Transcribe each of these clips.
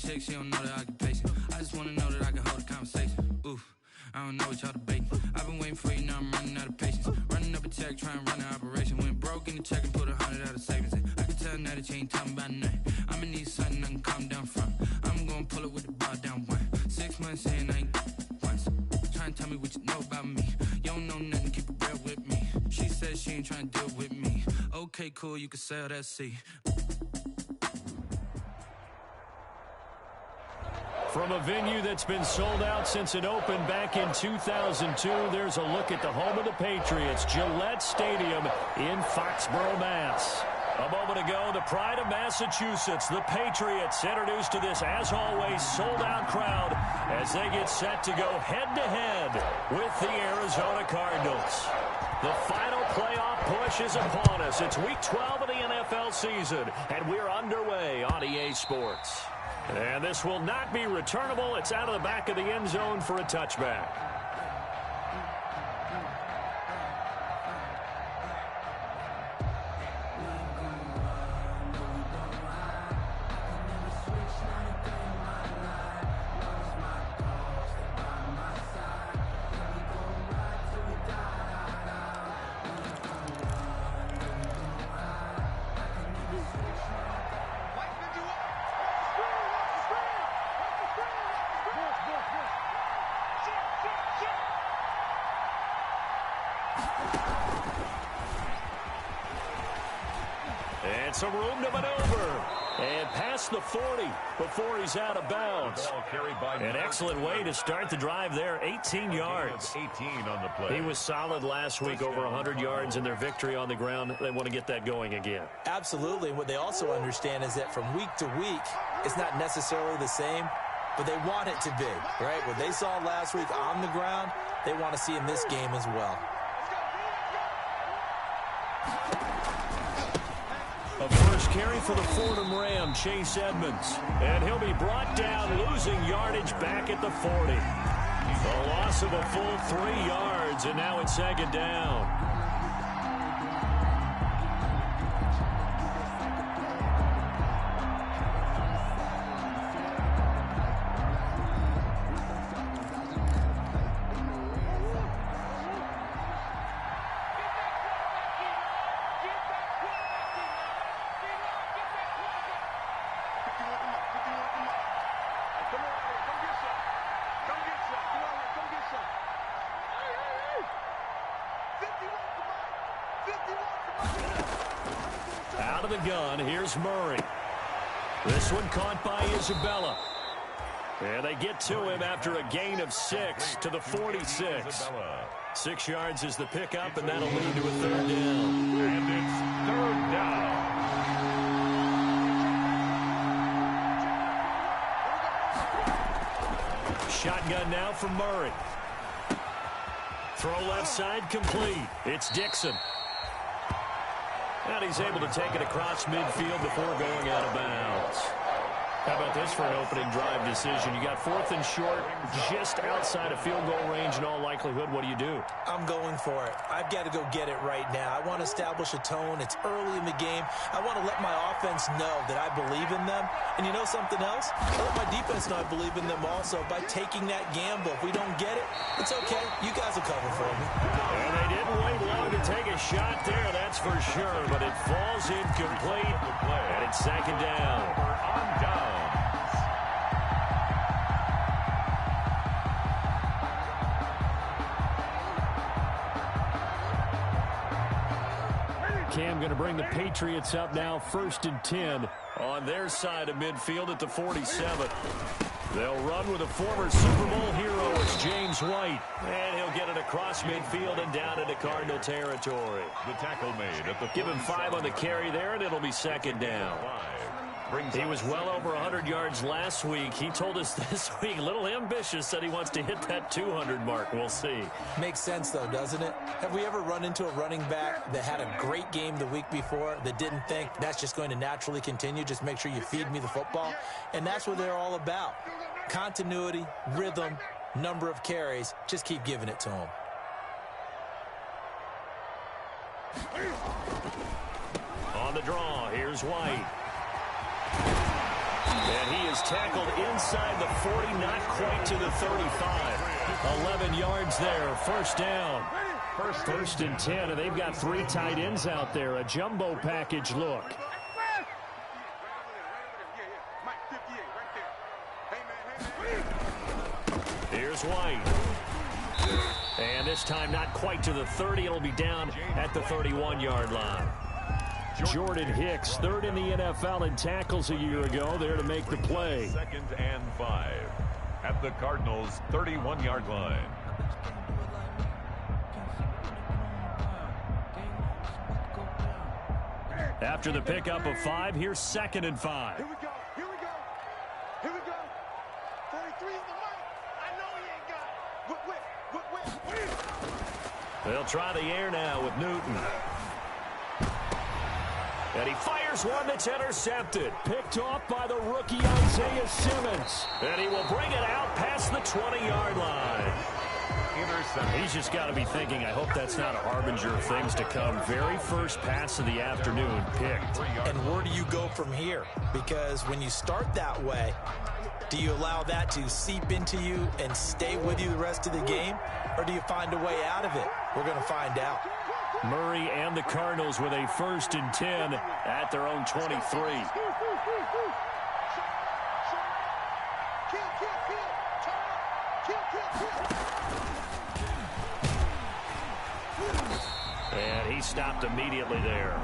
chick, she don't know the occupation. I just wanna know that I can hold a conversation. Oof, I don't know what y'all debating. I've been waiting for you, now I'm running out of patience. Running up a check, trying to run an operation. Went broke in the check and put 100 out of savings in. I can tell now that you ain't talking about nothing. I'ma need something I can calm down from. I'm gonna pull it with the bar down one. 6 months in, I ain't once. Trying to tell me what you know about me. You don't know nothing, keep it real with me. She said she ain't trying to deal with me. Okay, cool, you can sell that seat. From a venue that's been sold out since it opened back in 2002, there's a look at the home of the Patriots, Gillette Stadium in Foxborough, Mass. A moment ago, the pride of Massachusetts, the Patriots, introduced to this, as always, sold-out crowd as they get set to go head-to-head with the Arizona Cardinals. The final playoff push is upon us. It's Week 12 of the NFL season, and we're underway on EA Sports. And this will not be returnable. It's out of the back of the end zone for a touchback. And some room to maneuver. And past the 40 before he's out of bounds. An excellent way to start the drive there. 18 yards. 18 on the play. He was solid last week, over 100 yards in their victory on the ground. They want to get that going again. Absolutely. What they also understand is that from week to week, it's not necessarily the same, but they want it to be, right? What they saw last week on the ground, they want to see in this game as well. A first carry for the Fordham Ram, Chase Edmonds. And he'll be brought down, losing yardage back at the 40. A loss of a full 3 yards, and now it's second down. Out of the gun, here's Murray. This one caught by Isabella. And they get to him after a gain of 6 to the 46. 6 yards is the pickup, and that'll lead to a third down. And it's third down. Shotgun now from Murray. Throw left side complete. It's Dixon. And he's able to take it across midfield before going out of bounds. How about this for an opening drive decision? You got 4th and short, just outside of field goal range in all likelihood. What do you do? I'm going for it. I've got to go get it right now. I want to establish a tone. It's early in the game. I want to let my offense know that I believe in them. And you know something else? I let my defense know I believe in them also by taking that gamble. If we don't get it, it's okay. You guys will cover for me. And they didn't wait long to take a shot there, that's for sure. But it falls incomplete, and it's second down. On down. Cam going to bring the Patriots up now, 1st and 10 on their side of midfield at the 47. They'll run with a former Super Bowl hero. It's James White. And he'll get it across midfield and down into Cardinal territory. The tackle made at the Give him 5 on the carry there, and it'll be second down. He was well over 100 yards last week. He told us this week, a little ambitious, said he wants to hit that 200 mark. We'll see. Makes sense, though, doesn't it? Have we ever run into a running back that had a great game the week before that didn't think that's just going to naturally continue? Just make sure you feed me the football. And that's what they're all about. Continuity, rhythm, number of carries. Just keep giving it to them. On the draw, here's White. And he is tackled inside the 40, not quite to the 35. 11 yards there, first down. First and 10, and they've got 3 tight ends out there. A jumbo package look. Here's White. And this time not quite to the 30. It'll be down at the 31-yard line. Jordan Hicks, third in the NFL in tackles a year ago, there to make the play. 2nd and 5 at the Cardinals' 31-yard line. After the pickup of 5, here's 2nd and 5. Here we go. Here we go. Here we go. 43 is the mic. I know he ain't got it. Whip. They'll try the air now with Newton. And he fires one that's intercepted. Picked off by the rookie Isaiah Simmons. And he will bring it out past the 20-yard line. He's just got to be thinking, I hope that's not a harbinger of things to come. Very first pass of the afternoon picked. And where do you go from here? Because when you start that way, do you allow that to seep into you and stay with you the rest of the game? Or do you find a way out of it? We're going to find out. Murray and the Cardinals with a 1st and 10 at their own 23. And he stopped immediately there.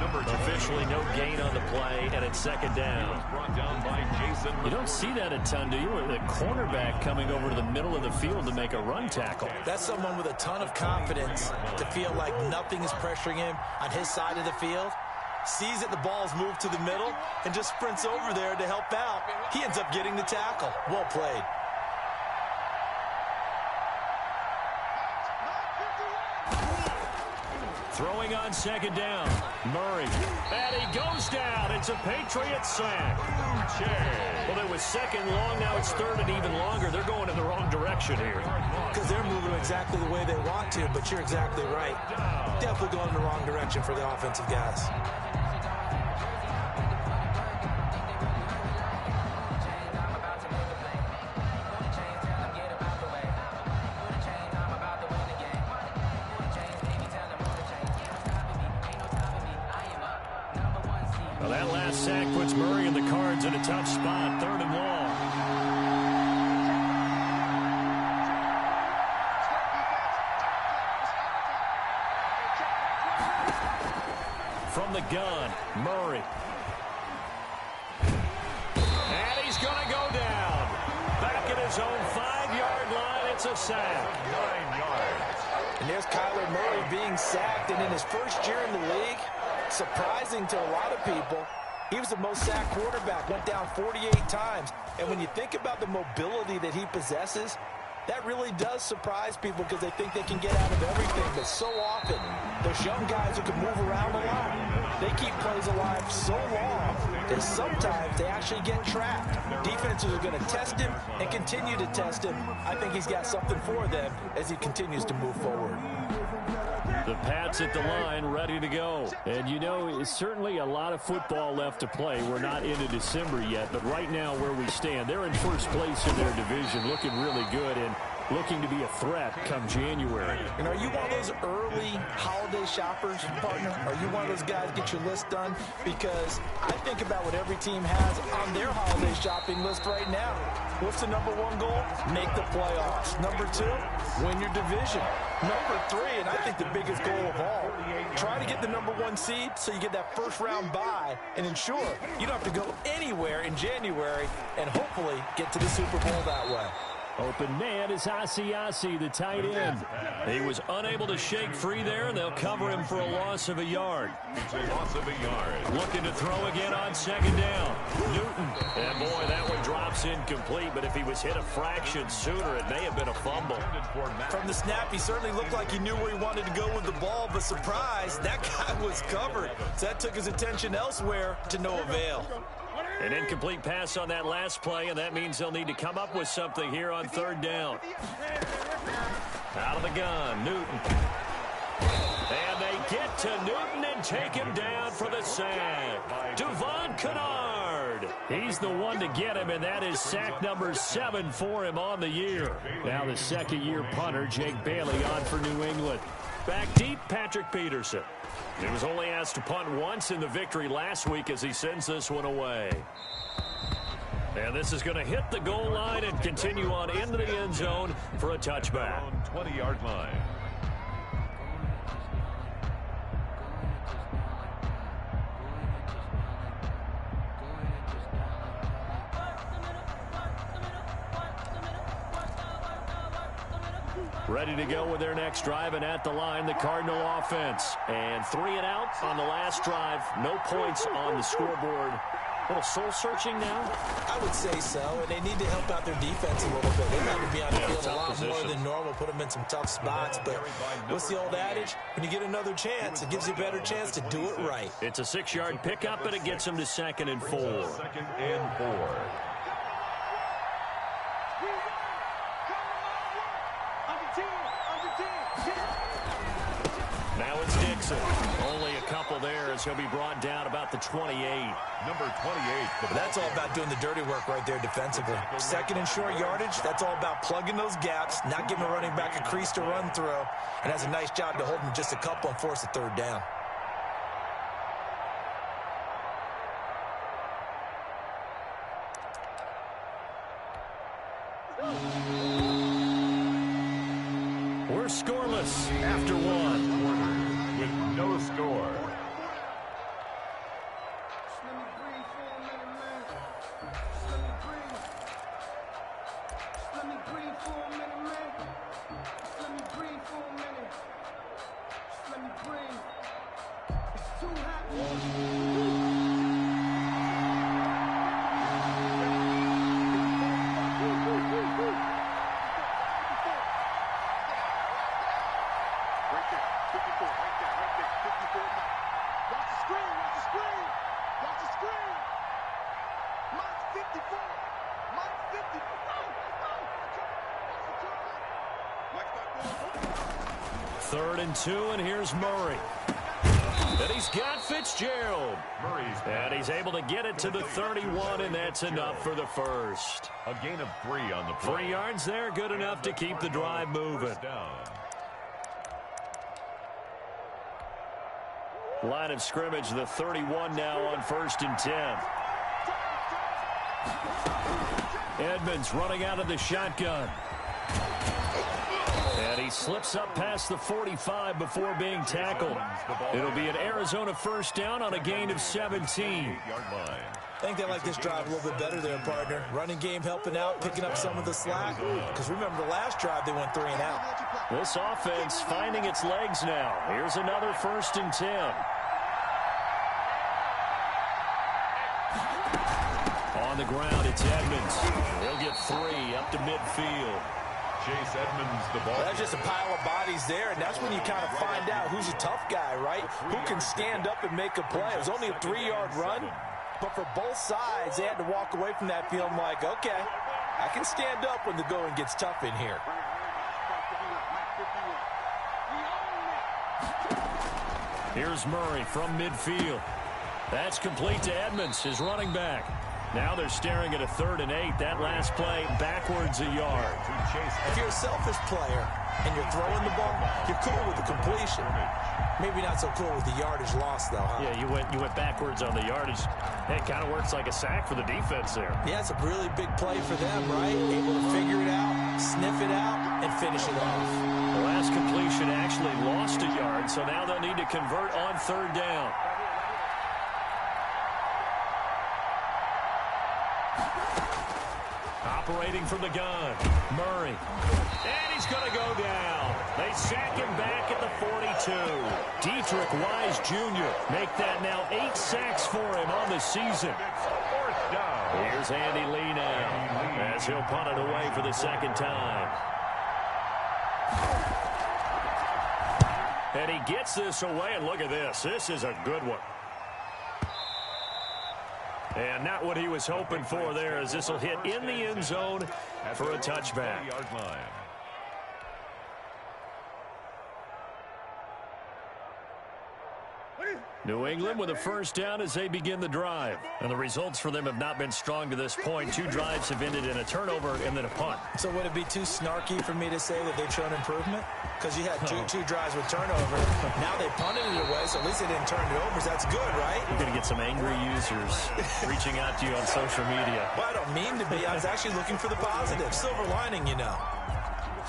Officially no gain on the play, and it's 2nd down. Brought down by Jason. You don't see that a ton, do you? The cornerback coming over to the middle of the field to make a run tackle. That's someone with a ton of confidence to feel like nothing is pressuring him on his side of the field. Sees that the ball's moved to the middle and just sprints over there to help out. He ends up getting the tackle. Well played. Throwing on 2nd down. Murray. And he goes down. It's a Patriot sack. Well, it was 2nd long. Now it's 3rd and even longer. They're going in the wrong direction here. Because they're moving exactly the way they want to, but you're exactly right. Definitely going in the wrong direction for the offensive guys. Well, that last sack puts Murray and the Cards in a tough spot. 3rd and long. From the gun, Murray. And he's going to go down. Back at his own 5-yard line, it's a sack. 9 yards. And there's Kyler Murray being sacked, and in his first year in the league, surprising to a lot of people, he was the most sacked quarterback, went down 48 times. And when you think about the mobility that he possesses, that really does surprise people because they think they can get out of everything. But so often, those young guys who can move around a lot, they keep plays alive so long that sometimes they actually get trapped. Defenses are going to test him and continue to test him. I think he's got something for them as he continues to move forward. The Pats at the line, ready to go. And you know, it's certainly a lot of football left to play. We're not into December yet, but right now where we stand, they're in first place in their division, looking really good and looking to be a threat come January. And are you one of those early holiday shoppers, partner? Are you one of those guys get your list done? Because I think about what every team has on their holiday shopping list right now. What's the number 1 goal? Make the playoffs. Number 2, win your division. Number 3, and I think the biggest goal of all, try to get the number 1 seed so you get that first-round bye and ensure you don't have to go anywhere in January and hopefully get to the Super Bowl that way. Open man is Asiasi, the tight end. He was unable to shake free there, and they'll cover him for a loss of a yard. It's a loss of a yard. Looking to throw again on 2nd down. Newton. And boy, that one drops incomplete, but if he was hit a fraction sooner, it may have been a fumble. From the snap, he certainly looked like he knew where he wanted to go with the ball, but surprise, that guy was covered. So that took his attention elsewhere to no avail. An incomplete pass on that last play, and that means they'll need to come up with something here on 3rd down. Out of the gun, Newton. And they get to Newton and take him down for the sack. Devon Kennard. He's the one to get him, and that is sack number 7 for him on the year. Now the second-year punter, Jake Bailey, on for New England. Back deep, Patrick Peterson. He was only asked to punt once in the victory last week as he sends this one away. And this is going to hit the goal line and continue on into the end zone for a touchback. 20-yard line. Ready to go with their next drive, and at the line, the Cardinal offense. And 3 and out on the last drive. No points on the scoreboard. A little soul-searching now? I would say so, and they need to help out their defense a little bit. They have to be on the field a lot more than normal, put them in some tough spots. But what's the old adage? When you get another chance, it gives you a better chance to do it right. It's a 6-yard pickup, and it gets them to 2nd and 4. 2nd and 4. Now it's Dixon. Only a couple there as he'll be brought down about the 28. Number 28. That's all about doing the dirty work right there defensively. 2nd and short yardage, that's all about plugging those gaps, not giving a running back a crease to run through, and has a nice job to hold him just a couple and force a 3rd down. We're scoreless after 1. With no score. Third and 2, and here's Murray. And he's got Fitzgerald. And he's able to get it to the 31, and that's enough for the first. A gain of 3 on the play. 3 yards there, good enough to keep the drive moving. Line of scrimmage, the 31 now on 1st and 10. Edmonds running out of the shotgun. And he slips up past the 45 before being tackled. It'll be an Arizona 1st down on a gain of 17. I think they like this drive a little bit better there, partner. Running game helping out, picking up some of the slack. Because remember, the last drive they went 3 and out. This offense finding its legs now. Here's another 1st and 10. On the ground, it's Edmonds. He'll get 3 up to midfield. Chase Edmonds the ball. That's just a pile of bodies there, and that's when you kind of find out who's a tough guy, right? Who can stand up and make a play. It was only a 3-yard run, but for both sides, they had to walk away from that feeling like, okay, I can stand up when the going gets tough in here. Here's Murray from midfield. That's complete to Edmonds, his running back. Now they're staring at a 3rd and 8. That last play backwards a yard. If you're a selfish player and you're throwing the ball, you're cool with the completion. Maybe not so cool with the yardage loss, though, huh? Yeah, you went backwards on the yardage. It kind of works like a sack for the defense there. Yeah, it's a really big play for them, right? Able to figure it out, sniff it out, and finish it off. The last completion actually lost a yard, so now they'll need to convert on 3rd down. Operating from the gun, Murray. And he's going to go down. They sack him back at the 42. Dietrich Wise Jr. make that now 8 sacks for him on the season. 4th down. Here's Andy Lee now as he'll punt it away for the 2nd time. And he gets this away, and look at this. This is a good one. And not what he was hoping for there, as this will hit in the end zone for a touchback. New England with a first down as they begin the drive. And the results for them have not been strong to this point. 2 drives have ended in a turnover and then a punt. So would it be too snarky for me to say that they've shown improvement? Because you had two drives with turnover. Now they punted it away, so at least they didn't turn it over. So that's good, right? You're going to get some angry users reaching out to you on social media. Well, I don't mean to be. I was actually looking for the positive. Silver lining, you know.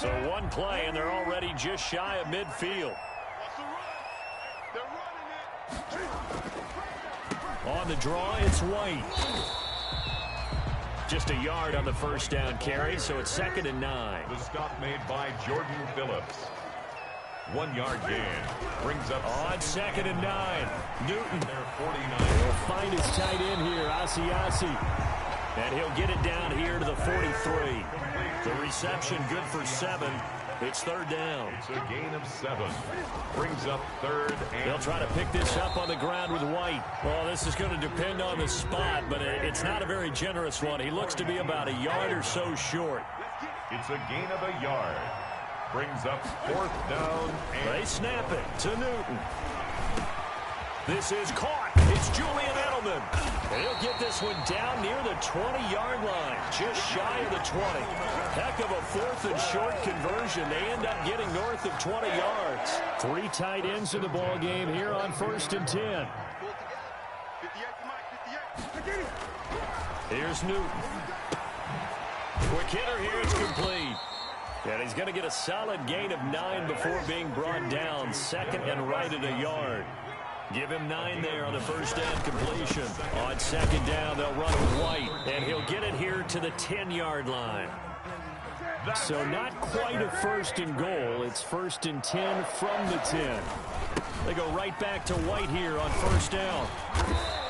So one play, and they're already just shy of midfield. On the draw, it's White. Just a yard on the first down carry, so it's 2nd and 9. The stop made by Jordan Phillips. 1 yard gain. Brings up on 2nd and 9. Newton. They're 49. He'll find his tight end here, Asiasi. And he'll get it down here to the 43. The reception good for 7. It's 3rd down. It's a gain of 7. Brings up 3rd and... They'll try to pick this up on the ground with White. Well, this is going to depend on the spot, but it's not a very generous one. He looks to be about a yard or so short. It's a gain of a yard. Brings up 4th down. And they snap it to Newton. This is caught. It's Julian Edelman. He'll get this one down near the 20-yard line, just shy of the 20. Heck of a 4th and short conversion. They end up getting north of 20 yards. 3 tight ends in the ball game here on 1st and 10. Here's Newton. Quick hitter here. It's complete. And he's going to get a solid gain of 9 before being brought down. 2nd and right at a yard. Give him 9 there on the first down completion. On 2nd down, they'll run with White, and he'll get it here to the 10-yard line. So not quite a 1st and goal. It's 1st and 10 from the 10. They go right back to White here on 1st down.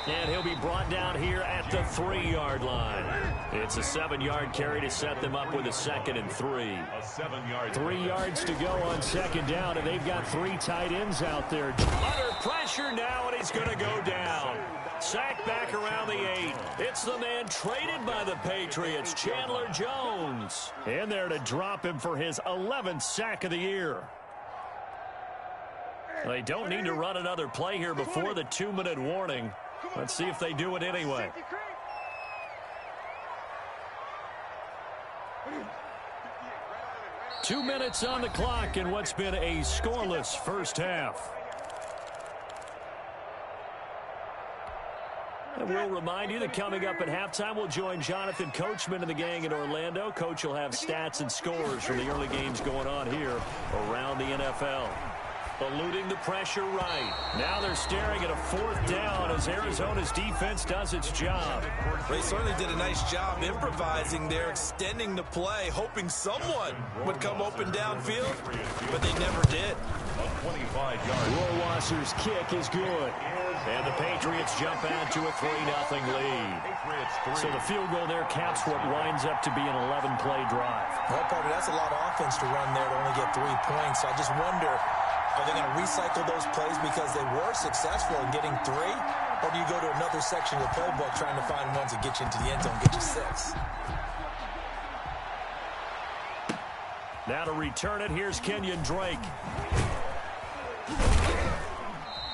And he'll be brought down here at the 3-yard line. It's a 7-yard carry to set them up with a 2nd and 3. a 7-yard 3 yards to go on 2nd down, and they've got 3 tight ends out there. Under pressure now, and he's going to go down. Sacked back around the 8. It's the man traded by the Patriots, Chandler Jones. In there to drop him for his 11th sack of the year. They don't need to run another play here before the 2-minute warning. Let's see if they do it anyway. Two minutes on the clock in what's been a scoreless first half. And we'll remind you that coming up at halftime, we'll join Jonathan Coachman and the gang in Orlando. Coach will have stats and scores from the early games going on here around the NFL. Eluding the pressure right. Now they're staring at a 4th down as Arizona's defense does its job. They certainly did a nice job improvising there, extending the play, hoping someone would come open downfield, but they never did. A 25-yard. Rohrwasser's kick is good. And the Patriots jump out to a 3-0 lead. So the field goal there caps what winds up to be an 11-play drive. Well, Parker, that's a lot of offense to run there to only get 3 points. I just wonder, are they going to recycle those plays because they were successful in getting 3? Or do you go to another section of the playbook trying to find ones that get you into the end zone, get you 6? Now to return it, here's Kenyon Drake.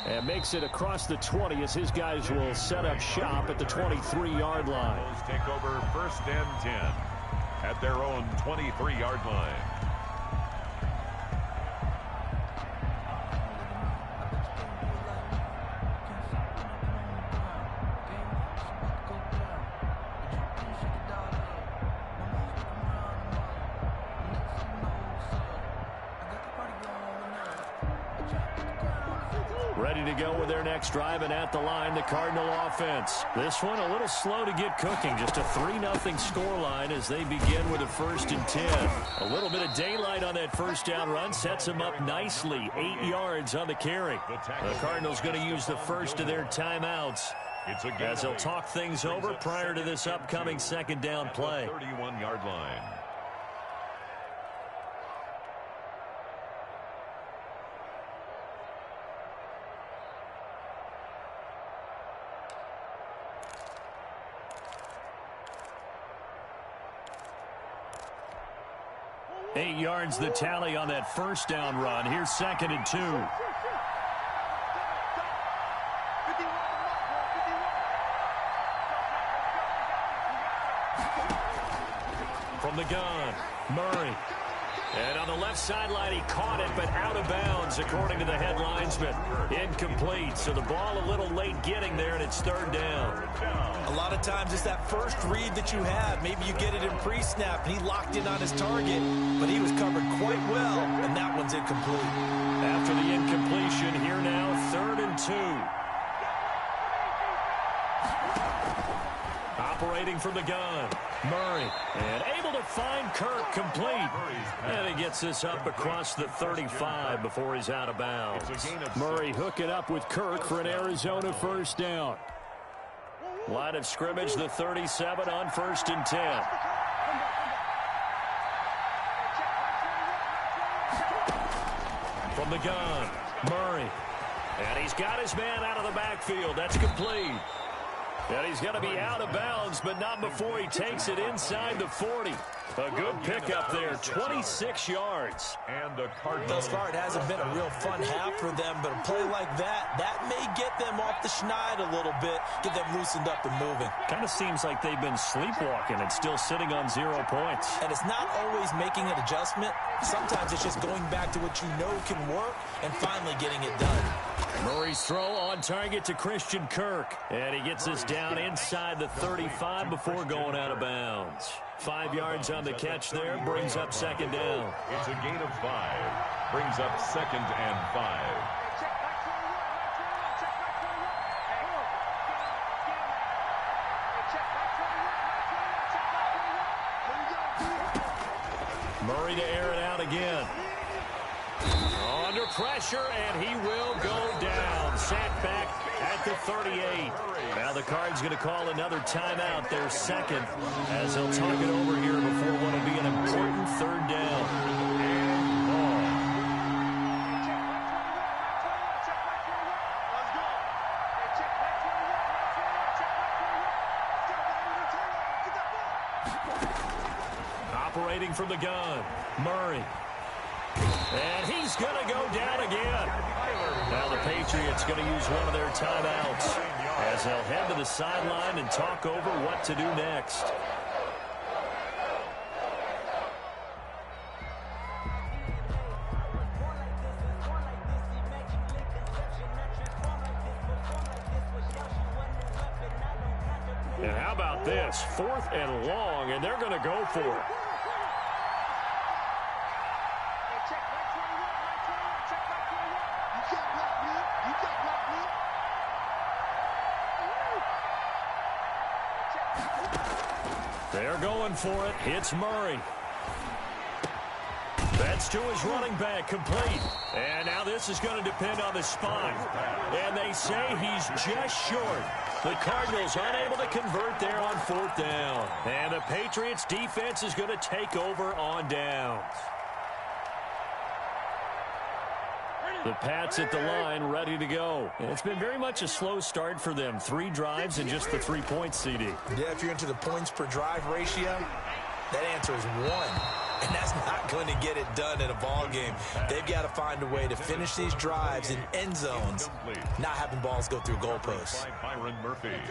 And makes it across the 20 as his guys will set up shop at the 23-yard line. Take over 1st and 10 at their own 23-yard line. Ready to go with their next drive, and at the line, the Cardinal offense. This one a little slow to get cooking. Just a 3-0 scoreline as they begin with a 1st and 10. A little bit of daylight on that first down run sets them up nicely. 8 yards on the carry. The Cardinals going to use the first of their timeouts as they'll talk things over prior to this upcoming 2nd down play. 31-yard line. Eight yards the tally on that first down run. Here's 2nd and 2. From the gun, Murray. And on the left sideline, he caught it, but out of bounds, according to the headlinesman. Incomplete, so the ball a little late getting there, and it's third down. A lot of times it's that first read that you have. Maybe you get it in pre-snap, and he locked in on his target, but he was covered quite well, and that one's incomplete. After the incompletion, here now, 3rd and 2. Operating from the gun, Murray, and able to find Kirk complete. And he gets this up across the 35 before he's out of bounds. Murray hooking up with Kirk for an Arizona first down. Line of scrimmage, the 37 on 1st and 10. From the gun, Murray. And he's got his man out of the backfield. That's complete. And he's going to be out of bounds, but not before he takes it inside the 40. A good pickup there, 26 yards. And the Cardinals. Thus far, it hasn't been a real fun half for them, but a play like that may get them off the schneid a little bit, get them loosened up and moving. Kind of seems like they've been sleepwalking and still sitting on 0 points. And it's not always making an adjustment. Sometimes it's just going back to what you know can work and finally getting it done. Murray's throw on target to Christian Kirk. And he gets this down inside the 35 before going out of bounds. 5 yards on the catch there, brings up 2nd down. It's a gain of 5. Brings up 2nd and 5. Murray to air it out again. Under pressure, and he will go down. Sacked back at the 38. Now the Cards going to call another timeout, their 2nd, as they'll talk it over here before what will be an important 3rd down. Operating from the gun, Murray. And he's going to go down again. Now the Patriots going to use one of their timeouts as they'll head to the sideline and talk over what to do next. And how about this? 4th and long, and they're going to go for it. They're going for it. It's Murray. That's to his running back, complete. And now this is going to depend on the spot. And they say he's just short. The Cardinals unable to convert there on 4th down. And the Patriots defense is going to take over on downs. The Pats at the line, ready to go. It's been very much a slow start for them. 3 drives and just the 3 points, CD. Yeah, if you're into the points per drive ratio, that answer is 1. And that's not going to get it done in a ball game. They've got to find a way to finish these drives in end zones, not having balls go through goalposts.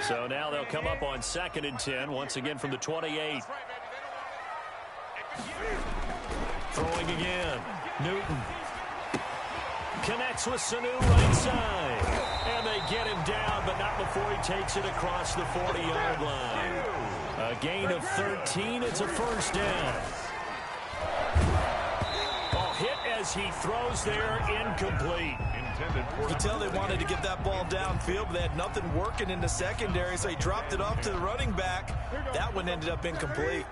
So now they'll come up on 2nd and 10, once again from the 28. Throwing again, Newton. Connects with Sanu right side. And they get him down, but not before he takes it across the 40-yard line. A gain of 13. It's a first down. Ball hit as he throws there, incomplete. You can tell they wanted to get that ball downfield, but they had nothing working in the secondary, so he dropped it off to the running back. That one ended up incomplete.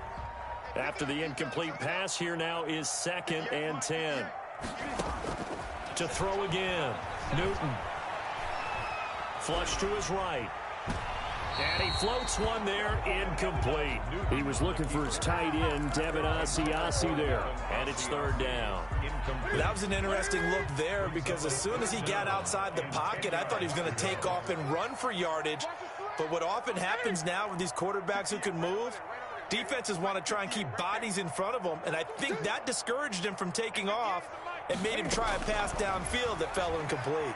After the incomplete pass, here now is 2nd and 10. To throw again, Newton. Flush to his right. And he floats one there, incomplete. He was looking for his tight end, Devin Asiasi there. And it's 3rd down. That was an interesting look there because as soon as he got outside the pocket, I thought he was going to take off and run for yardage. But what often happens now with these quarterbacks who can move, defenses want to try and keep bodies in front of them. And I think that discouraged him from taking off and made him try a pass downfield that fell incomplete.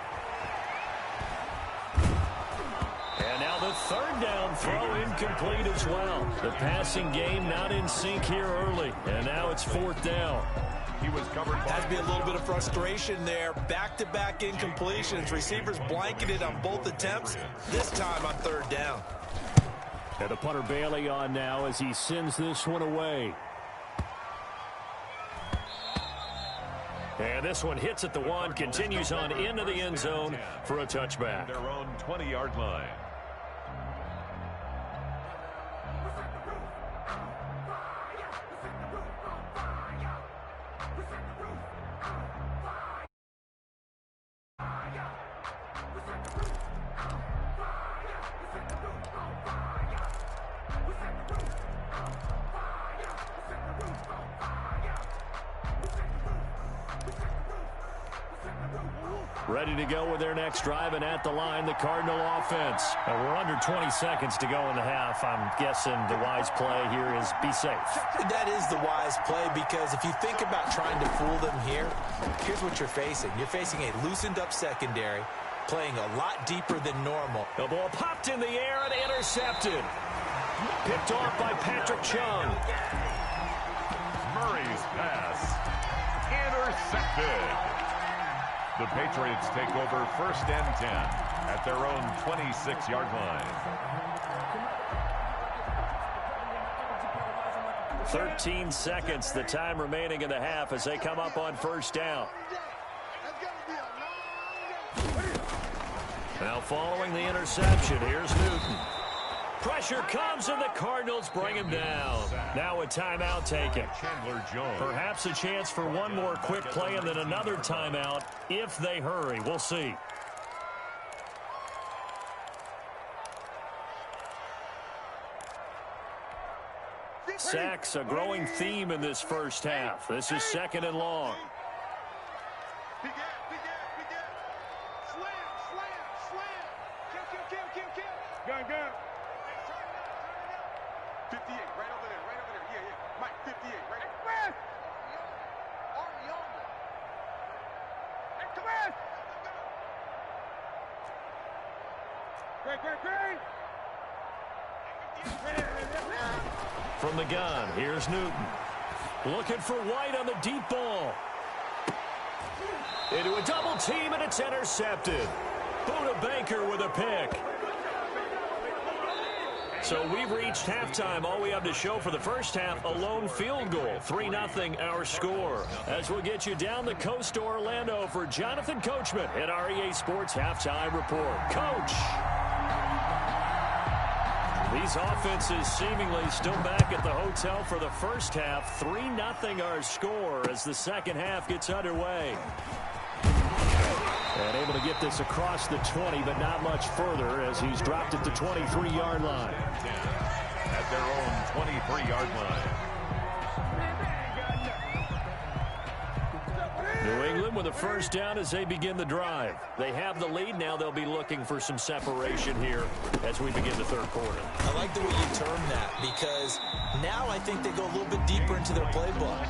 And now The third down throw incomplete as well. The passing game not in sync here early, and now it's fourth down. He was covered. Has to be a little bit of frustration there. Back-to-back incompletions. Receivers blanketed on both attempts, this time on third down. And the punter Bailey on now as he sends this one away. And this one hits at the one, continues on into the end zone for a touchback. Their own 20-yard line. Ready to go with their next drive, and at the line, the Cardinal offense. And we're under 20 seconds to go in the half. I'm guessing the wise play here is be safe. That is the wise play, because if you think about trying to fool them here, here's what you're facing. You're facing a loosened-up secondary, playing a lot deeper than normal. The ball popped in the air and intercepted. Picked off by Patrick Chung. Murray's pass. Intercepted. The Patriots take over first and 10 at their own 26-yard line. 13 seconds, the time remaining in the half as they come up on first down. Now following the interception, here's Newton. Pressure comes, and the Cardinals bring him down. Now a timeout taken. Chandler Jones. Perhaps a chance for one more quick play and then another timeout if they hurry. We'll see. Sacks, a growing theme in this first half. This is second and long. Gun. 58, right over there. Yeah. Mike, 58, right there. Come on! Great. From the gun, here's Newton. Looking for White on the deep ball. Into a double team, and it's intercepted. Buda Baker with a pick. So we've reached halftime. All we have to show for the first half, a lone field goal. 3-0 our score. As we'll get you down the coast to Orlando for Jonathan Coachman at our EA Sports Halftime Report. Coach! These offenses seemingly still back at the hotel for the first half. 3-0 our score as the second half gets underway. And able to get this across the 20, but not much further as he's dropped it to 23-yard line. At their own 23-yard line. New England with a first down as they begin the drive. They have the lead. Now they'll be looking for some separation here as we begin the third quarter. I like the way you term that, because now I think they go a little bit deeper into their playbook.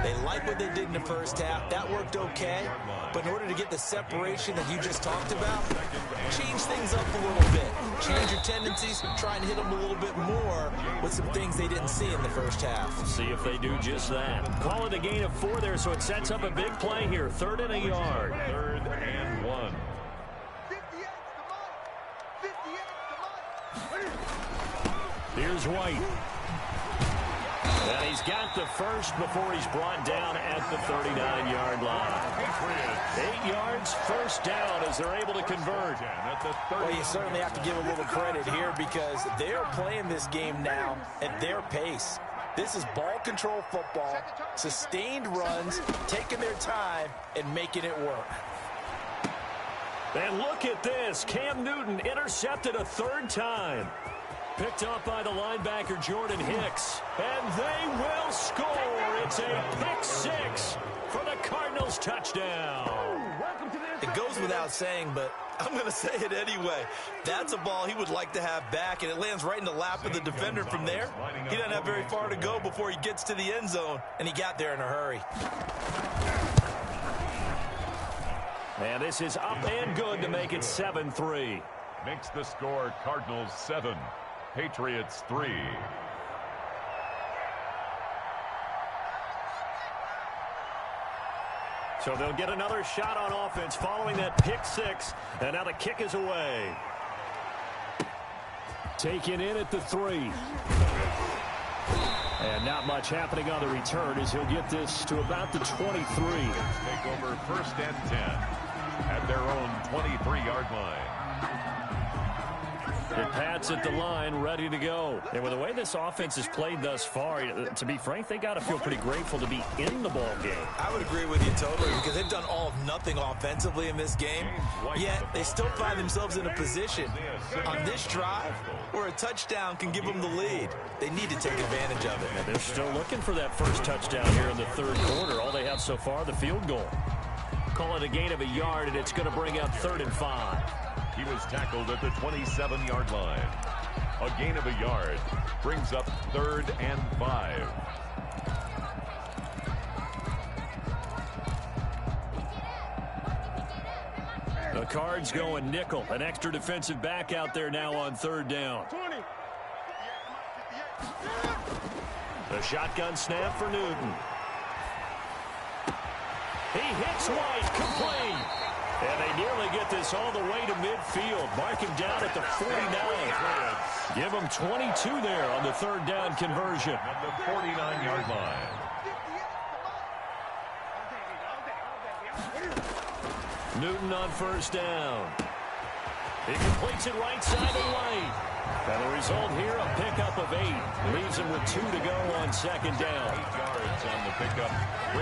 They like what they did in the first half. That worked okay. But in order to get the separation that you just talked about, change things up a little bit. Change your tendencies, try and hit them a little bit more with some things they didn't see in the first half. See if they do just that. Call it a gain of 4 there, so it sets up a big play here. 3rd and a yard. 3rd and 1. 58 Here's White. And he's got the first before he's brought down at the 39-yard line. 8 yards, first down as they're able to convert. Well, you certainly have to give a little credit here because they're playing this game now at their pace. This is ball control football, sustained runs, taking their time and making it work. And look at this. Cam Newton intercepted a 3rd time. Picked up by the linebacker, Jordan Hicks. And they will score. It's a pick 6 for the Cardinals touchdown. It goes without saying, but I'm going to say it anyway. That's a ball he would like to have back, and it lands right in the lap of the defender from there. He doesn't have very far to go before he gets to the end zone, and he got there in a hurry. And this is up and good to make it 7-3. Makes the score Cardinals 7, Patriots 3. So they'll get another shot on offense following that pick six. And now the kick is away. Taken in at the 3. And not much happening on the return as he'll get this to about the 23. Take over first and 10 at their own 23-yard line. The Pats at the line, ready to go. And with the way this offense has played thus far, to be frank, they got to feel pretty grateful to be in the ball game. I would agree with you totally because they've done all of nothing offensively in this game, yet they still find themselves in a position on this drive where a touchdown can give them the lead. They need to take advantage of it. And they're still looking for that first touchdown here in the third quarter. All they have so far, the field goal. Call it a gain of a yard, and it's going to bring up 3rd and 5. He was tackled at the 27-yard line. A gain of a yard brings up 3rd and 5. The Cards going nickel. An extra defensive back out there now on 3rd down. The shotgun snap for Newton. He hits White, complete. And they nearly get this all the way to midfield. Mark him down at the 49. Give him 22 there on the 3rd down conversion. At the 49-yard line. Newton on 1st down. He completes it right side of White. And the result here, a pickup of 8. Leaves him with 2 to go on 2nd down. 8 yards on the pickup.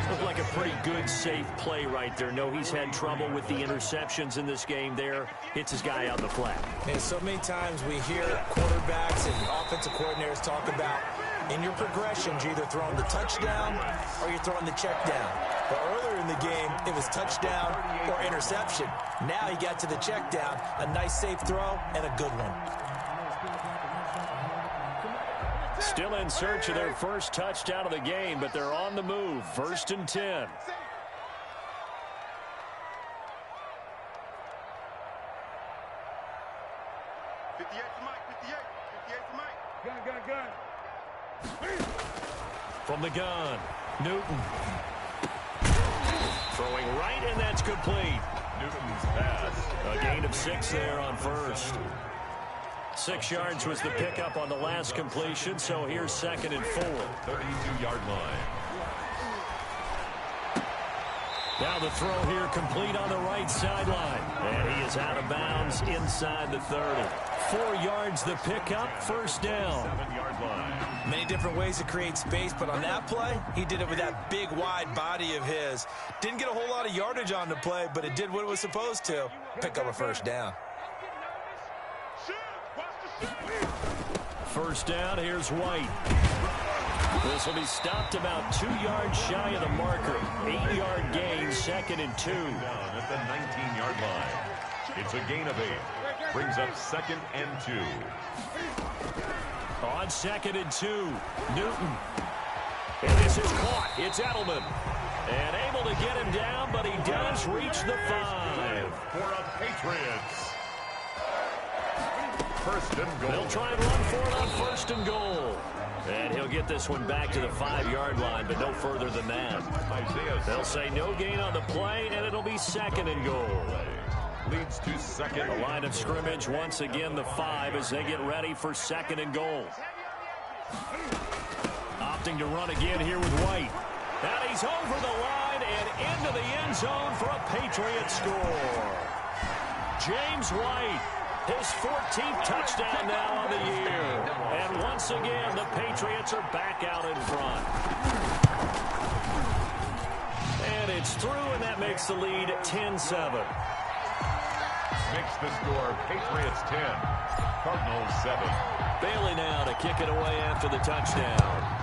Looked like a pretty good, safe play right there. No, he's had trouble with the interceptions in this game there. Hits his guy out in the flat. And so many times we hear quarterbacks and offensive coordinators talk about in your progressions, you're either throwing the touchdown or you're throwing the check down. But earlier in the game, it was touchdown or interception. Now he got to the check down, a nice safe throw and a good one. Still in search of their first touchdown of the game, but they're on the move. 1st and 10. From the gun, Newton. Throwing right, and that's complete. Newton's pass. A gain of 6 there on 1st. 6 yards was the pickup on the last completion, so here's 2nd and 4. 32-yard line. Now the throw here complete on the right sideline. And he is out of bounds inside the 30. 4 yards the pickup, 1st down. 7-yard line. Many different ways to create space, but on that play, he did it with that big, wide body of his. Didn't get a whole lot of yardage on the play, but it did what it was supposed to. Pick up a 1st down. 1st down, here's White. This will be stopped about 2 yards shy of the marker. 8-yard gain, 2nd and 2. Down at the 19-yard line. It's a gain of 8. Brings up 2nd and 2. On 2nd and 2, Newton. And this is caught. It's Edelman. And able to get him down, but he does reach the 5. For a Patriots. 1st and goal. They'll try and run for it on 1st and goal. And he'll get this one back to the 5-yard line, but no further than that. They'll say no gain on the play, and it'll be 2nd and goal. Leads to 2nd. The line of scrimmage, once again, the 5 as they get ready for 2nd and goal. Opting to run again here with White. And he's over the line and into the end zone for a Patriots score. James White, his 14th touchdown now on the year. And once again, the Patriots are back out in front. And it's through, and that makes the lead 10-7. Makes the score Patriots 10, Cardinals 7. Bailey now to kick it away after the touchdown.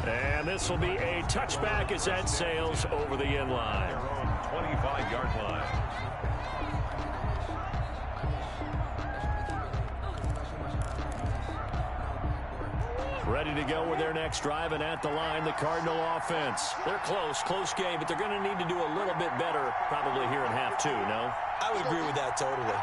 And this will be a touchback as that sails over the end line. Their own 25-yard line. Ready to go with their next drive, and at the line, the Cardinal offense. They're close game, but they're going to need to do a little bit better probably here in half two, no? I would agree with that totally.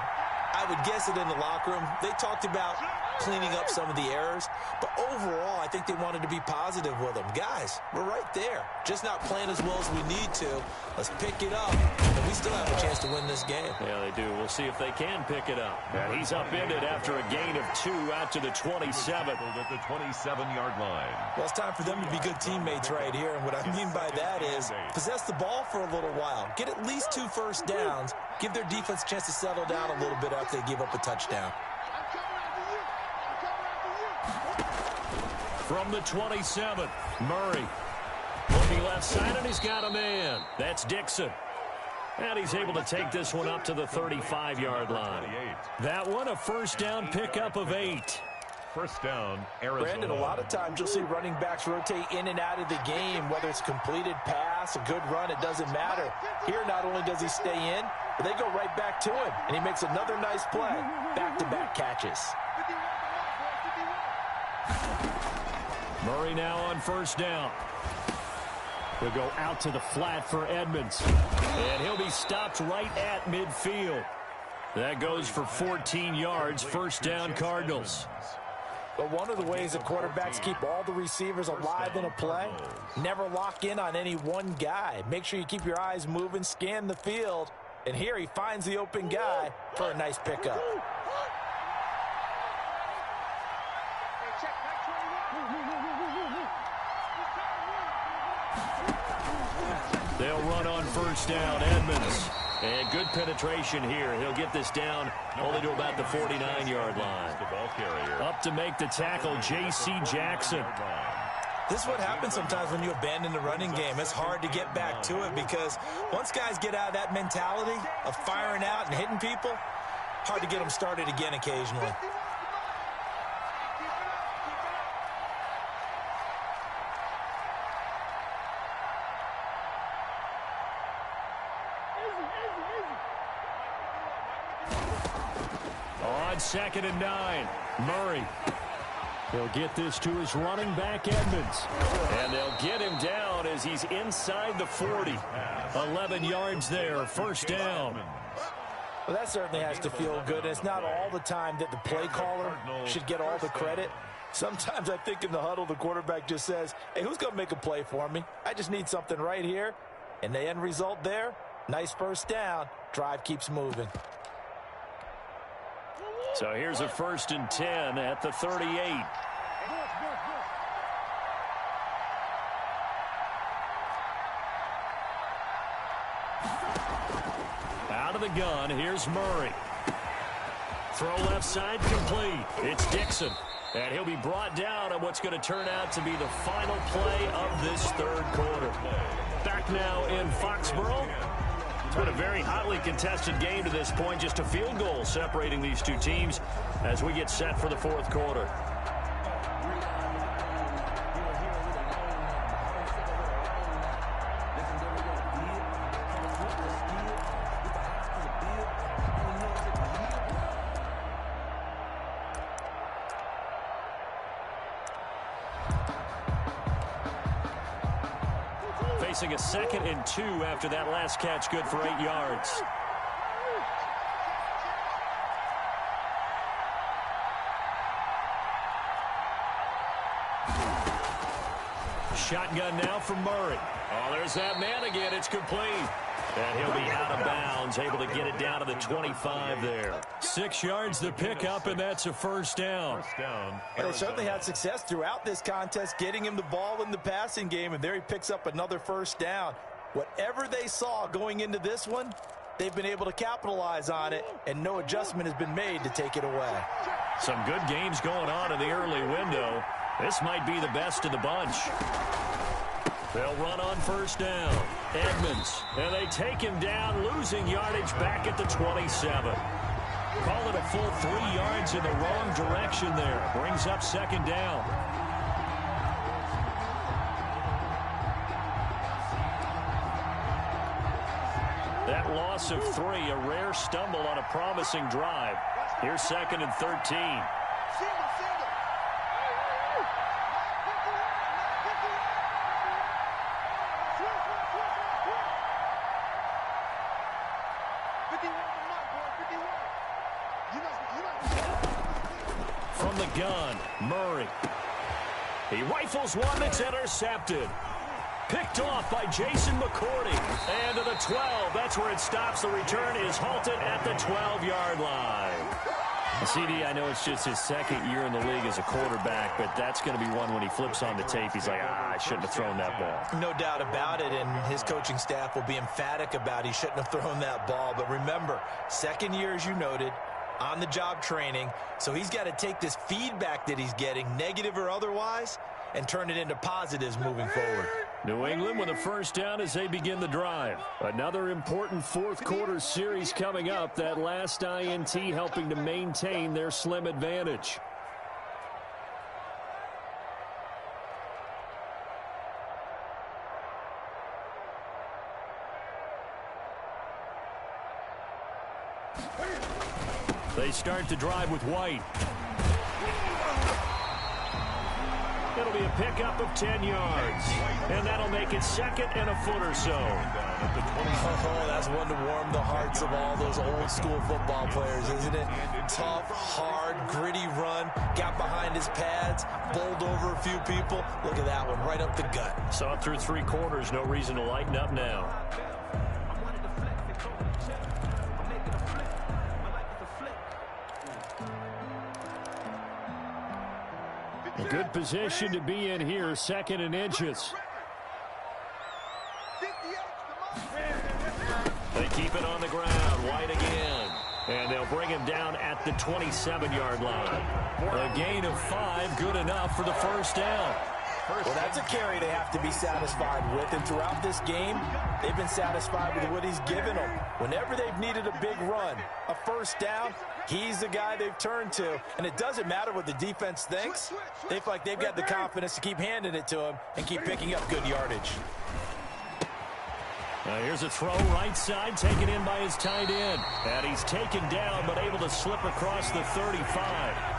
I would guess it in the locker room. They talked about cleaning up some of the errors, but overall, I think they wanted to be positive with them. Guys, we're right there. Just not playing as well as we need to. Let's pick it up, and we still have a chance to win this game. Yeah, they do. We'll see if they can pick it up. And he's upended after a gain of 2 out to the 27. At the 27-yard line. Well, it's time for them to be good teammates right here, and what I mean by that is possess the ball for a little while. Get at least 2 first downs. Give their defense a chance to settle down a little bit after they give up a touchdown. From the 27, Murray. Looking left side, and he's got a man. That's Dixon. And he's able to take this one up to the 35-yard line. That one, a first down pickup of 8. First down, Arizona. Brandon, a lot of times you'll see running backs rotate in and out of the game, whether it's a completed pass, a good run, it doesn't matter. Here, not only does he stay in, but they go right back to him, and he makes another nice play. Back-to-back catches. Murray now on first down. He'll go out to the flat for Edmonds. And he'll be stopped right at midfield. That goes for 14 yards, first down Cardinals. But one of the ways the quarterbacks keep all the receivers alive in a play, never lock in on any one guy. Make sure you keep your eyes moving, scan the field, and here he finds the open guy for a nice pickup. They'll run on first down, Edmonds. And good penetration here. He'll get this down only to about the 49-yard line. Up to make the tackle, J.C. Jackson. This is what happens sometimes when you abandon the running game. It's hard to get back to it because once guys get out of that mentality of firing out and hitting people, hard to get them started again occasionally. On second and 9, Murray. He'll get this to his running back, Edmonds. And they'll get him down as he's inside the 40. 11 yards there, first down. Well, that certainly has to feel good. It's not all the time that the play caller should get all the credit. Sometimes I think in the huddle, the quarterback just says, hey, who's going to make a play for me? I just need something right here. And the end result there, nice first down. Drive keeps moving. So here's a first and 10 at the 38. Out of the gun, here's Murray. Throw left side complete. It's Dixon. And he'll be brought down on what's going to turn out to be the final play of this third quarter. Back now in Foxborough. It's been a very hotly contested game to this point. Just a field goal separating these two teams as we get set for the fourth quarter. Facing a 2nd and 2 after that last catch, good for 8 yards. Shotgun now from Murray. Oh, there's that man again. It's complete. And he'll be out of bounds, able to get it down to the 25 there. 6 yards the pickup, and that's a first down. Well, they certainly had success throughout this contest, getting him the ball in the passing game, and there he picks up another first down. Whatever they saw going into this one, they've been able to capitalize on it, and no adjustment has been made to take it away. Some good games going on in the early window. This might be the best of the bunch. They'll run on first down. Edmonds. And they take him down, losing yardage back at the 27. Call it a full 3 yards in the wrong direction there. Brings up second down. That loss of 3, a rare stumble on a promising drive. Here's 2nd and 13. from the gun. Murray. He rifles one that's intercepted. Picked off by Jason McCourty. And to the 12. That's where it stops. The return is halted at the 12-yard line. CD, I know it's just his second year in the league as a quarterback, but that's going to be one when he flips on the tape. He's like, I shouldn't have thrown that ball. No doubt about it, and his coaching staff will be emphatic about he shouldn't have thrown that ball. But remember, second year, as you noted, on-the-job training, so he's got to take this feedback that he's getting, negative or otherwise, and turn it into positives moving forward. New England with a first down as they begin the drive. Another important fourth-quarter series coming up. That last INT helping to maintain their slim advantage. They start the drive with White. It'll be a pickup of 10 yards. And that'll make it second and a foot or so. Oh, that's one to warm the hearts of all those old-school football players, isn't it? Tough, hard, gritty run. Got behind his pads, bowled over a few people. Look at that one, right up the gut. Saw it through 3 quarters. No reason to lighten up now. A good position to be in here, second and inches. They keep it on the ground. White again. And they'll bring him down at the 27-yard line. A gain of 5, good enough for the first down. Well, that's a carry they have to be satisfied with. And throughout this game, they've been satisfied with what he's given them. Whenever they've needed a big run, a first down, he's the guy they've turned to. And it doesn't matter what the defense thinks. They feel like they've got the confidence to keep handing it to him and keep picking up good yardage. Here's a throw right side, taken in by his tight end. And he's taken down, but able to slip across the 35.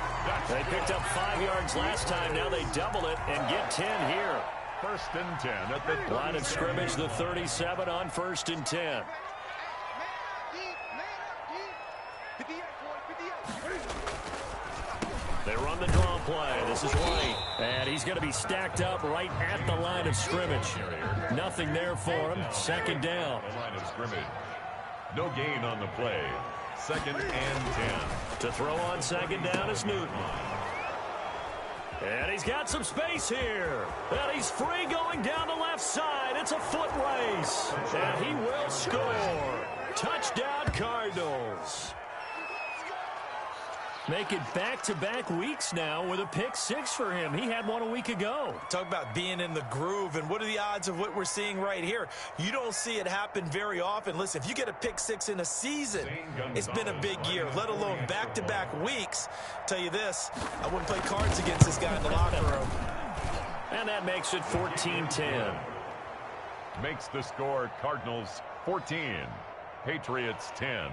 They picked up 5 yards last time. Now they double it and get 10 here. First and 10 at the line of scrimmage, the 37 on first and 10. They run the draw play. This is White. And he's going to be stacked up right at the line of scrimmage. Nothing there for him. Second down. Line of scrimmage. No gain on the play. Second and 10. To throw on second down is Newton. And he's got some space here. And he's free going down the left side. It's a foot race. And he will score. Touchdown Cardinals. Make it back-to-back weeks now with a pick 6 for him. He had one a week ago. Talk about being in the groove, and what are the odds of what we're seeing right here? You don't see it happen very often. Listen, if you get a pick 6 in a season, it's been a big year, let alone back-to-back weeks. Tell you this, I wouldn't play cards against this guy in the locker room. And that makes it 14-10. Makes the score Cardinals 14, Patriots 10.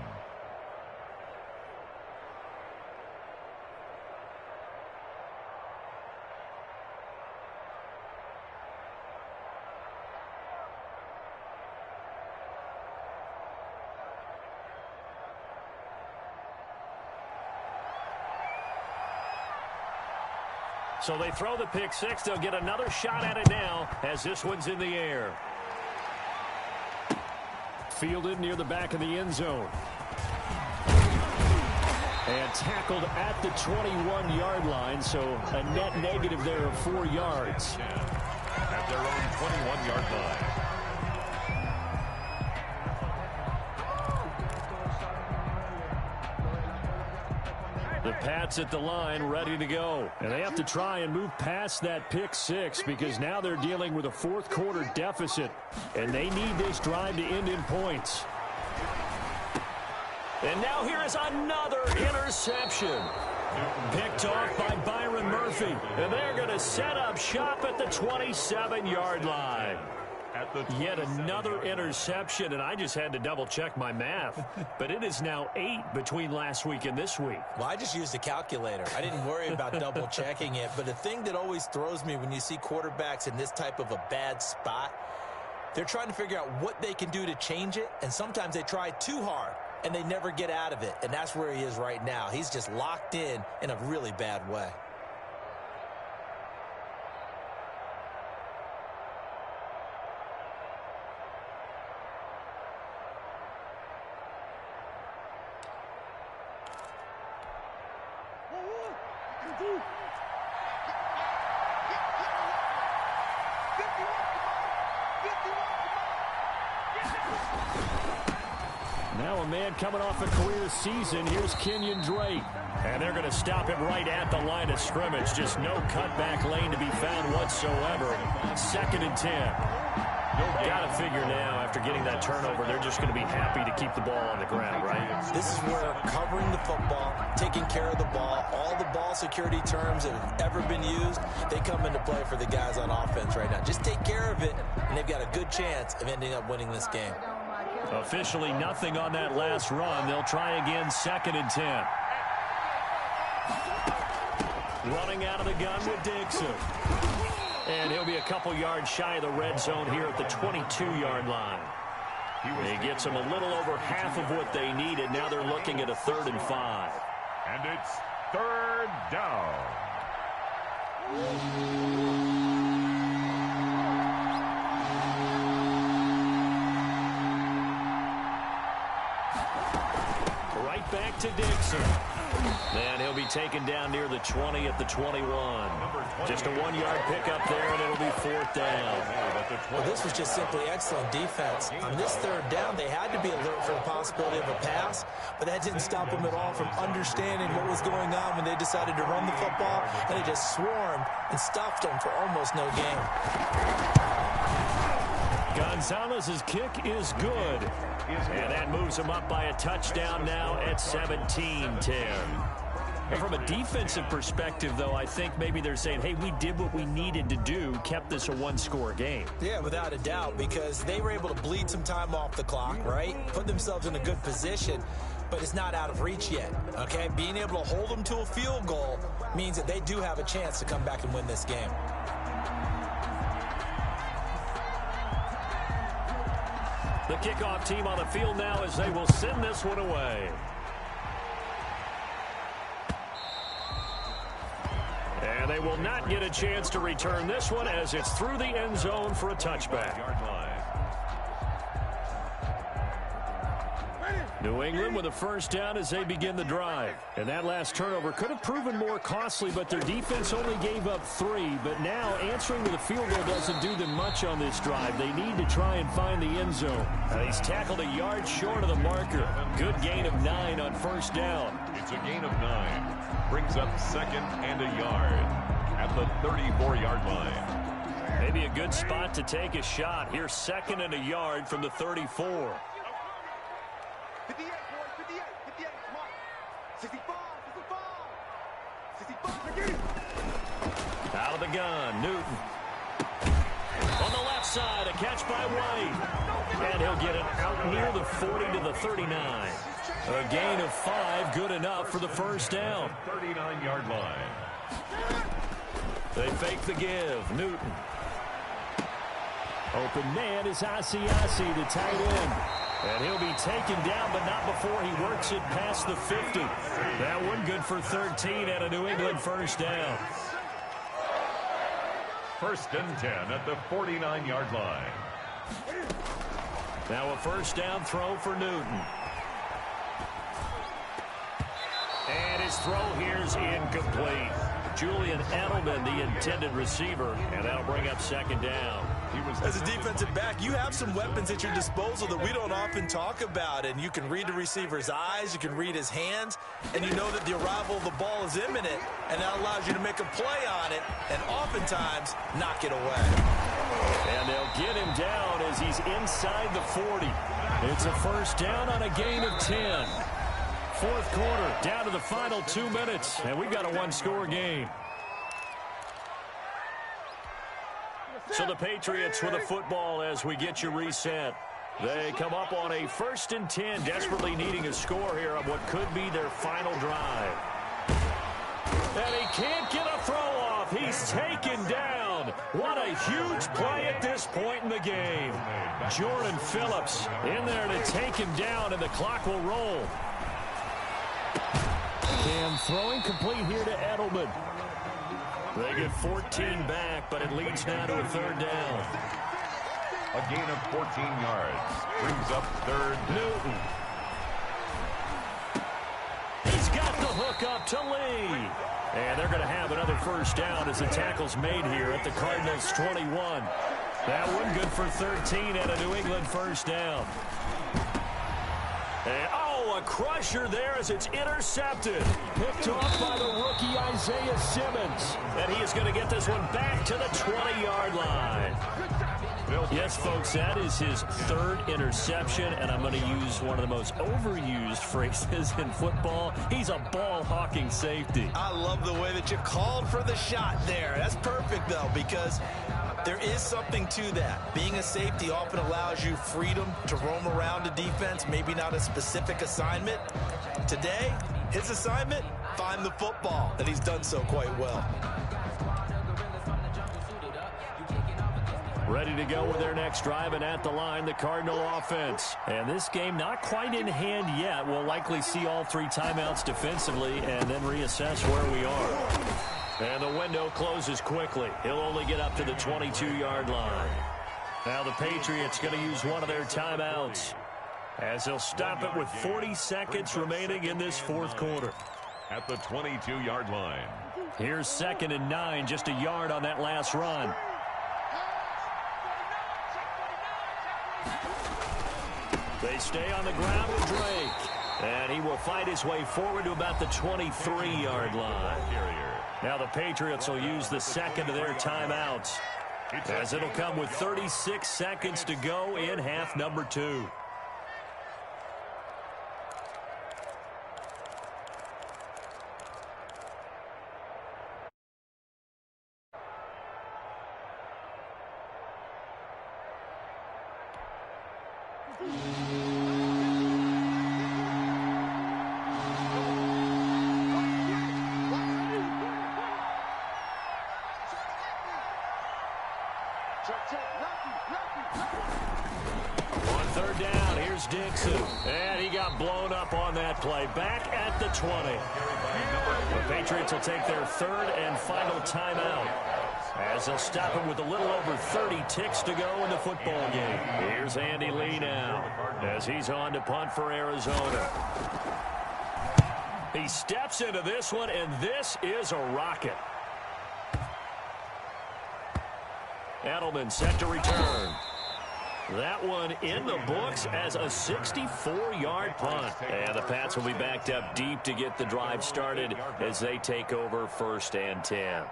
So they throw the pick 6. They'll get another shot at it now as this one's in the air. Fielded near the back of the end zone. And tackled at the 21-yard line, so a net negative there of 4 yards. At their own 21-yard line. The Pats at the line, ready to go. And they have to try and move past that pick 6 because now they're dealing with a fourth-quarter deficit. And they need this drive to end in points. And now here is another interception. Picked off by Byron Murphy. And they're going to set up shop at the 27-yard line. Yet another interception, and I just had to double-check my math. But it is now 8 between last week and this week. Well, I just used a calculator. I didn't worry about double-checking it. But the thing that always throws me when you see quarterbacks in this type of a bad spot, they're trying to figure out what they can do to change it, and sometimes they try too hard. and they never get out of it. And that's where he is right now. He's just locked in a really bad way. Now a man coming off a career season. Here's Kenyon Drake. And they're going to stop him right at the line of scrimmage. Just no cutback lane to be found whatsoever. 2nd and 10. Got to figure now, after getting that turnover, they're just going to be happy to keep the ball on the ground, right? This is where covering the football, taking care of the ball, all the ball security terms that have ever been used, they come into play for the guys on offense right now. Just take care of it, and they've got a good chance of ending up winning this game. Officially nothing on that last run. They'll try again, 2nd and 10. Running out of the gun with Dixon. And he'll be a couple yards shy of the red zone here at the 22-yard line. He gets them a little over half of what they needed. Now they're looking at a 3rd and 5. And it's 3rd down. Right back to Dixon. And he'll be taken down near the 20 at the 21. Just a 1-yard pickup there, and it'll be 4th down. Well, this was just simply excellent defense. On this 3rd down, they had to be alert for the possibility of a pass, but that didn't stop them at all from understanding what was going on when they decided to run the football, and they just swarmed and stuffed them for almost no gain. Gonzalez's kick is good. And that moves him up by a touchdown now at 17-10. And from a defensive perspective, though, I think maybe they're saying, hey, we did what we needed to do, kept this a 1-score game. Yeah, without a doubt, because they were able to bleed some time off the clock, right? Put themselves in a good position, but it's not out of reach yet, okay? Being able to hold them to a field goal means that they do have a chance to come back and win this game. The kickoff team on the field now as they will send this one away. And they will not get a chance to return this one as it's through the end zone for a touchback. New England with a 1st down as they begin the drive. And that last turnover could have proven more costly, but their defense only gave up 3. But now answering to the field goal doesn't do them much on this drive. They need to try and find the end zone. He's tackled a yard short of the marker. Good gain of 9 on 1st down. It's a gain of 9. Brings up 2nd and a yard at the 34-yard line. Maybe a good spot to take a shot. Here's 2nd and a yard from the 34. 58, boys, 58, 58, come on. 65, 65, 65. Out of the gun, Newton. On the left side, a catch by White. And he'll get it out near the 40 to the 39. A gain of 5, good enough for the 1st down. 39-yard line. They fake the give. Newton. Open man is Asiasi, the tight end. And he'll be taken down, but not before he works it past the 50. That one good for 13 at a New England 1st down. 1st and 10 at the 49-yard line. Now a 1st down throw for Newton. And his throw here's incomplete. Julian Edelman, the intended receiver, and that'll bring up 2nd down. As a defensive back, you have some weapons at your disposal that we don't often talk about, and you can read the receiver's eyes, you can read his hands, and you know that the arrival of the ball is imminent, and that allows you to make a play on it, and oftentimes knock it away. And they'll get him down as he's inside the 40. It's a 1st down on a gain of 10. 4th quarter, down to the final 2 minutes, and we've got a 1-score game. So the Patriots with a football as we get you reset. They come up on a 1st and 10, desperately needing a score here on what could be their final drive. And he can't get a throw off. He's is taken down. What a huge play at this point in the game. Jordan Phillips in there to take him down, and the clock will roll. And throwing complete here to Edelman. They get 14 back, but it leads now to a third down. A gain of 14 yards brings up third. Newton. He's got the hook up to Lee. And they're going to have another first down as the tackle's made here at the Cardinals' 21. That one good for 13 and a New England first down. And, a crusher there as it's intercepted. Picked off by the rookie Isaiah Simmons. And he is going to get this one back to the 20-yard line. Yes, folks, that is his third interception, and I'm going to use one of the most overused phrases in football. He's a ball-hawking safety. I love the way that you called for the shot there. That's perfect, though, because there is something to that. Being a safety often allows you freedom to roam around a defense, maybe not a specific assignment. Today, his assignment, find the football, and he's done so quite well. Ready to go with their next drive, and at the line, the Cardinal offense. And this game not quite in hand yet. We'll likely see all three timeouts defensively and then reassess where we are. And the window closes quickly. He'll only get up to the 22-yard line. Now the Patriots going to use one of their timeouts as they'll stop it with 40 seconds remaining in this fourth quarter. At the 22-yard line. Here's 2nd and 9, just a yard on that last run. They stay on the ground with Drake. And he will fight his way forward to about the 23-yard line. Now the Patriots will use the second of their timeouts, as it'll come with 36 seconds to go in half number 2. On third down, here's Dixon. And he got blown up on that play. Back at the 20. The Patriots will take their third and final timeout, as they'll stop it with a little over 30 ticks to go in the football game. Here's Andy Lee now, as he's on to punt for Arizona. He steps into this one, and this is a rocket. Edelman set to return. That one in the books as a 64-yard punt. And the Pats will be backed up deep to get the drive started as they take over 1st and 10.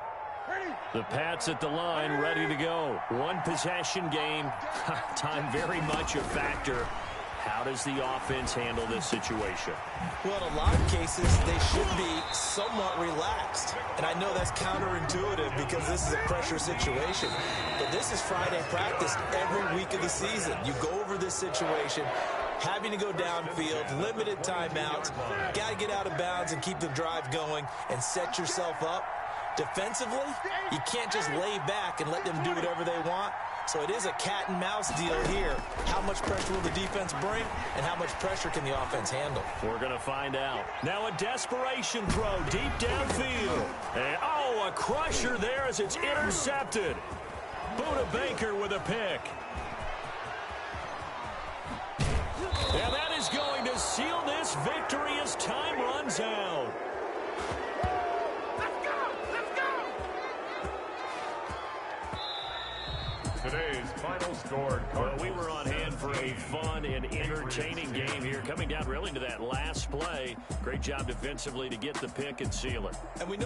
The Pats at the line ready to go. One possession game. Time very much a factor. How does the offense handle this situation? Well, in a lot of cases, they should be somewhat relaxed. And I know that's counterintuitive because this is a pressure situation. But this is Friday practice every week of the season. You go over this situation, having to go downfield, limited timeouts, got to get out of bounds and keep the drive going and set yourself up. Defensively, you can't just lay back and let them do whatever they want. So it is a cat and mouse deal here. How much pressure will the defense bring, and how much pressure can the offense handle? We're going to find out. Now a desperation throw deep downfield. And, a crusher there as it's intercepted. Buda Baker with a pick. And that is going to seal this victory as time runs out. Today's final score. Well, we were on hand for a fun and entertaining game here, coming down really to that last play. Great job defensively to get the pick and seal it. And we know